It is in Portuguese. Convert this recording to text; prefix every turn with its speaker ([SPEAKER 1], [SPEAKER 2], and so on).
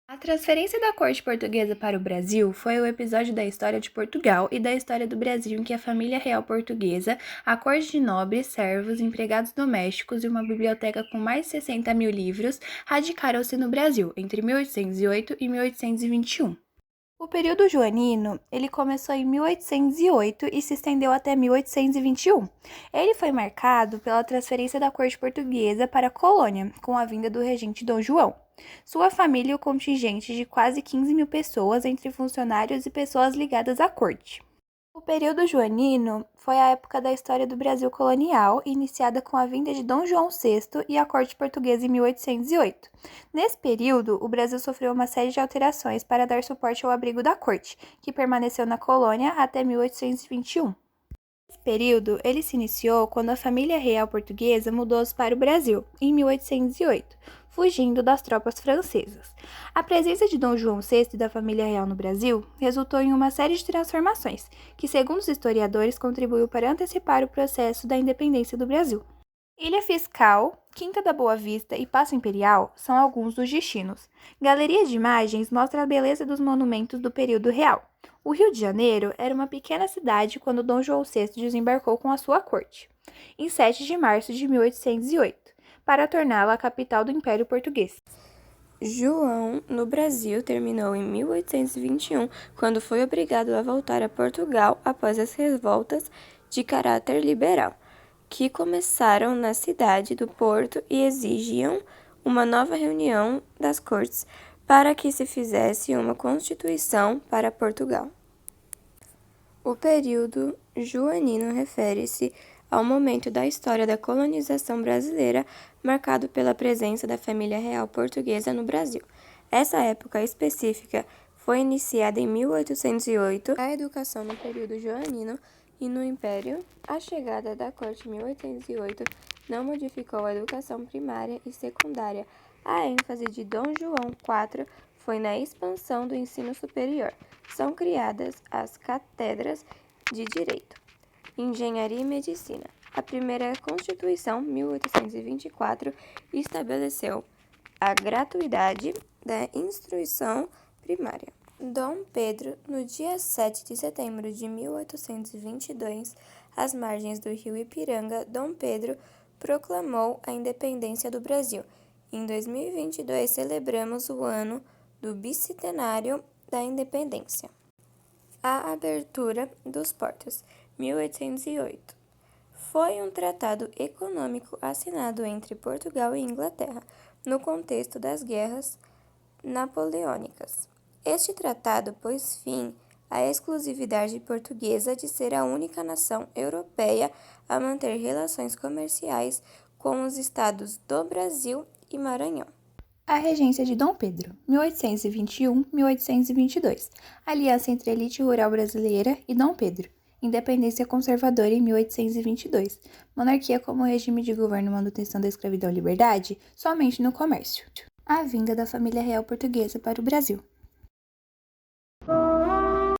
[SPEAKER 1] A transferência da corte portuguesa para o Brasil foi o episódio da história de Portugal e da história do Brasil em que a família real portuguesa, a corte de nobres, servos, empregados domésticos e uma biblioteca com mais de 60 mil livros radicaram-se no Brasil entre 1808 e 1821. O período joanino, ele começou em 1808 e se estendeu até 1821. Ele foi marcado pela transferência da corte portuguesa para a colônia, com a vinda do regente Dom João. Sua família e o contingente de quase 15 mil pessoas, entre funcionários e pessoas ligadas à corte. O período joanino foi a época da história do Brasil colonial, iniciada com a vinda de Dom João VI e a corte portuguesa em 1808. Nesse período, o Brasil sofreu uma série de alterações para dar suporte ao abrigo da corte, que permaneceu na colônia até 1821. Esse período, ele se iniciou quando a família real portuguesa mudou-se para o Brasil, em 1808, fugindo das tropas francesas. A presença de Dom João VI e da família real no Brasil resultou em uma série de transformações, que, segundo os historiadores, contribuiu para antecipar o processo da independência do Brasil. Ilha Fiscal, Quinta da Boa Vista e Paço Imperial são alguns dos destinos. Galeria de imagens mostra a beleza dos monumentos do período real. O Rio de Janeiro era uma pequena cidade quando Dom João VI desembarcou com a sua corte, em 7 de março de 1808, para torná-la a capital do Império Português. João, no Brasil, terminou em 1821, quando foi obrigado a voltar a Portugal após as revoltas de caráter liberal, que começaram na cidade do Porto e exigiam uma nova reunião das cortes para que se fizesse uma constituição para Portugal. O período joanino refere-se ao momento da história da colonização brasileira marcado pela presença da família real portuguesa no Brasil. Essa época específica foi iniciada em 1808. A educação no período joanino e no Império, a chegada da corte em 1808 não modificou a educação primária e secundária. A ênfase de Dom João IV foi na expansão do ensino superior. São criadas as cátedras de Direito, Engenharia e Medicina. A primeira Constituição, 1824, estabeleceu a gratuidade da instrução primária. Dom Pedro, no dia 7 de setembro de 1822, às margens do rio Ipiranga, Dom Pedro proclamou a independência do Brasil. Em 2022, celebramos o ano do bicentenário da independência. A abertura dos portos, 1808. Foi um tratado econômico assinado entre Portugal e Inglaterra, no contexto das guerras napoleônicas. Este tratado pôs fim à exclusividade portuguesa de ser a única nação europeia a manter relações comerciais com os estados do Brasil e Maranhão. A regência de Dom Pedro, 1821-1822. Aliança entre a elite rural brasileira e Dom Pedro. Independência conservadora em 1822. Monarquia como regime de governo e manutenção da escravidão e liberdade somente no comércio. A vinda da família real portuguesa para o Brasil.